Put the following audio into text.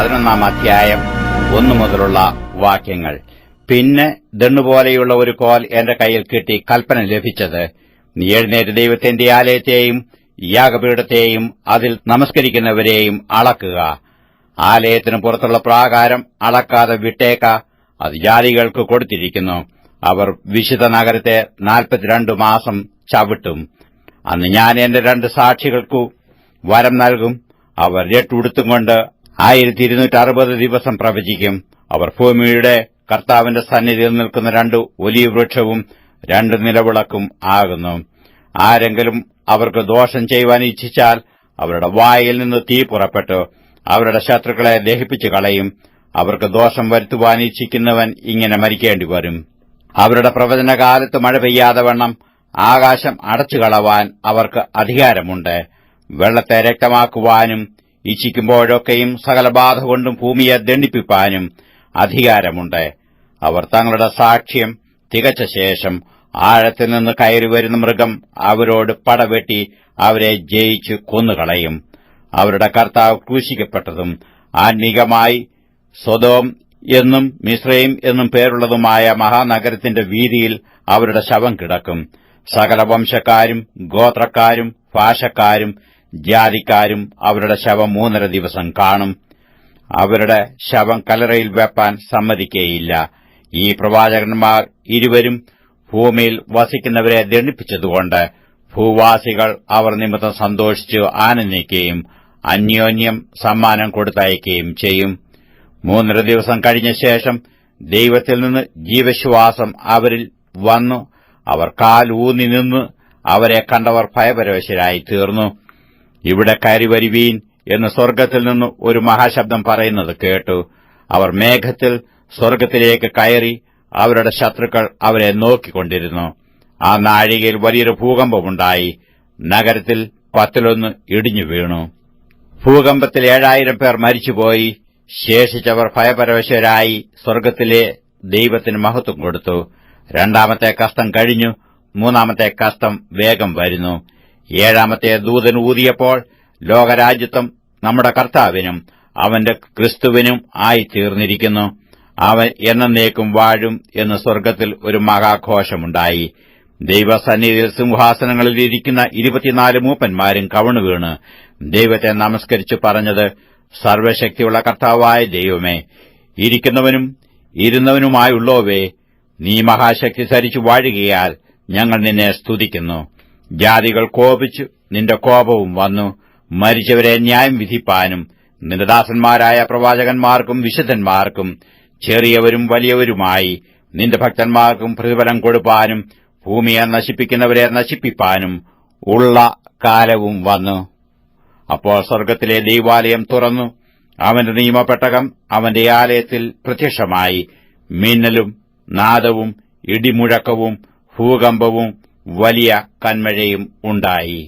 11 അധ്യായം 1 മുതലുള്ള വാക്യങ്ങൾ. പിന്നെ ദണ്ണുപോലെയുള്ള ഒരു കോൽ എന്റെ കയ്യിൽ കിട്ടി കൽപ്പന ലഭിച്ചത്, നീ എഴുന്നേറ്റ് ദൈവത്തിന്റെ ആലയത്തെയും യാഗപീഠത്തെയും അതിൽ നമസ്കരിക്കുന്നവരെയും അളക്കുക. ആലയത്തിന് പുറത്തുള്ള പ്രാകാരം അളക്കാതെ വിട്ടേക്ക, അത് ജാതികൾക്ക് കൊടുത്തിരിക്കുന്നു. അവർ വിശുദ്ധ നഗരത്തെ 42 മാസം ചവിട്ടും. അന്ന് ഞാൻ എന്റെ 2 സാക്ഷികൾക്കു വരം നൽകും. അവർ രട്ടുടുത്തുകൊണ്ട് 1260 ദിവസം പ്രവചിക്കും. അവർ ഭൂമിയുടെ കർത്താവിന്റെ സന്നിധിയിൽ നിൽക്കുന്ന 2 ഒലീവ് വൃക്ഷവും 2 നിലവിളക്കും ആകുന്നു. ആരെങ്കിലും അവർക്ക് ദോഷം ചെയ്യുവാൻ ഇച്ഛിച്ചാൽ അവരുടെ വായിൽ നിന്ന് തീ പുറപ്പെട്ടു അവരുടെ ശത്രുക്കളെ ദഹിപ്പിച്ചു കളയും. അവർക്ക് ദോഷം വരുത്തുവാൻ ഇച്ഛിക്കുന്നവൻ ഇങ്ങനെ മരിക്കേണ്ടി വരും. അവരുടെ പ്രവചനകാലത്ത് മഴ പെയ്യാതെ വണ്ണം ആകാശം അടച്ചുകളവാൻ അവർക്ക് അധികാരമുണ്ട്. വെള്ളത്തെ രക്തമാക്കുവാനും ഇച്ഛിക്കുമ്പോഴൊക്കെയും സകല ബാധ കൊണ്ടും ഭൂമിയെ ദണ്ഡിപ്പിപ്പാനും അധികാരമുണ്ട്. അവർ തങ്ങളുടെ സാക്ഷ്യം തികച്ച ശേഷം ആഴത്തിൽ നിന്ന് കയറി വരുന്ന മൃഗം അവരോട് പടവെട്ടി അവരെ ജയിച്ചു കൊന്നുകളയും. അവരുടെ കർത്താവ് ക്രൂശിക്കപ്പെട്ടതും ആത്മീകമായി സൊദോം എന്നും മിസ്രയീം എന്നും പേരുള്ളതുമായ മഹാനഗരത്തിന്റെ വീതിയിൽ അവരുടെ ശവം കിടക്കും. സകല വംശക്കാരും ഗോത്രക്കാരും ഭാഷക്കാരും ജാതിക്കാരും അവരുടെ ശവം 3.5 ദിവസം കാണും. അവരുടെ ശവം കല്ലറയിൽ വെപ്പാൻ സമ്മതിക്കേയില്ല. ഈ പ്രവാചകന്മാർ ഇരുവരും ഭൂമിയിൽ വസിക്കുന്നവരെ ദണ്ഡിപ്പിച്ചതുകൊണ്ട് ഭൂവാസികൾ അവർ നിമിത്തം സന്തോഷിച്ചു ആനന്ദിക്കുകയും അന്യോന്യം സമ്മാനം കൊടുത്തയക്കുകയും ചെയ്യും. 3.5 ദിവസം കഴിഞ്ഞ ശേഷം ദൈവത്തിൽ നിന്ന് ജീവശ്വാസം അവരിൽ വന്നു. അവർ കാലൂന്നി നിന്ന് അവരെ കണ്ടവർ ഭയപരവശരായി തീർന്നു. ഇവിടെ കയറി വരുവീൻ എന്ന് സ്വർഗ്ഗത്തിൽ നിന്ന് ഒരു മഹാശബ്ദം പറയുന്നത് കേട്ടു. അവർ മേഘത്തിൽ സ്വർഗ്ഗത്തിലേക്ക് കയറി അവരുടെ ശത്രുക്കൾ അവരെ നോക്കിക്കൊണ്ടിരുന്നു. ആ നാഴികയിൽ വലിയൊരു ഭൂകമ്പമുണ്ടായി. നഗരത്തിൽ 10 ഇടിഞ്ഞു വീണു. ഭൂകമ്പത്തിൽ 7000 പേർ മരിച്ചുപോയി. ശേഷിച്ചവർ ഭയപരവശരായി സ്വർഗ്ഗത്തിലെ ദൈവത്തിന് മഹത്വം കൊടുത്തു. 2ാമത്തെ കഷ്ടം കഴിഞ്ഞു. 3ാമത്തെ കഷ്ടം വേഗം വരുന്നു. 7ാമത്തെ ദൂതൻ ഊതിയപ്പോൾ ലോകരാജ്യത്വം നമ്മുടെ കർത്താവിനും അവന്റെ ക്രിസ്തുവിനും ആയിത്തീർന്നിരിക്കുന്നു. അവൻ എന്നേക്കും വാഴും എന്ന് സ്വർഗ്ഗത്തിൽ ഒരു മഹാഘോഷമുണ്ടായി. ദൈവസന്നിധിയിൽ സിംഹാസനങ്ങളിൽ ഇരിക്കുന്ന 24 മൂപ്പന്മാരും കവണുവീണ് ദൈവത്തെ നമസ്കരിച്ചു പറഞ്ഞത്, സർവശക്തിയുള്ള കർത്താവായ ദൈവമേ, ഇരിക്കുന്നവനും ഇരുന്നവനുമായുള്ളോവേ, നീ മഹാശക്തി സരിച്ചു വാഴുകയാൽ ഞങ്ങൾ നിന്നെ സ്തുതിക്കുന്നു. ജാതികൾ കോപിച്ചു, നിന്റെ കോപവും വന്നു. മരിച്ചവരെ ന്യായം വിധിപ്പാനും നിന്റെ ദാസന്മാരായ പ്രവാചകന്മാർക്കും വിശുദ്ധന്മാർക്കും ചെറിയവരും വലിയവരുമായി നിന്റെ ഭക്തന്മാർക്കും പ്രതിഫലം കൊടുപ്പാനും ഭൂമിയെ നശിപ്പിക്കുന്നവരെ നശിപ്പിപ്പാനും ഉള്ള കാലവും വന്നു. അപ്പോൾ സ്വർഗ്ഗത്തിലെ ദൈവാലയം തുറന്നു. അവന്റെ നിയമപ്പെട്ടകം അവന്റെ ആലയത്തിൽ പ്രത്യക്ഷമായി. മിന്നലും നാദവും ഇടിമുഴക്കവും ഭൂകമ്പവും വലിയ കന്മഴയും ഉണ്ടായി.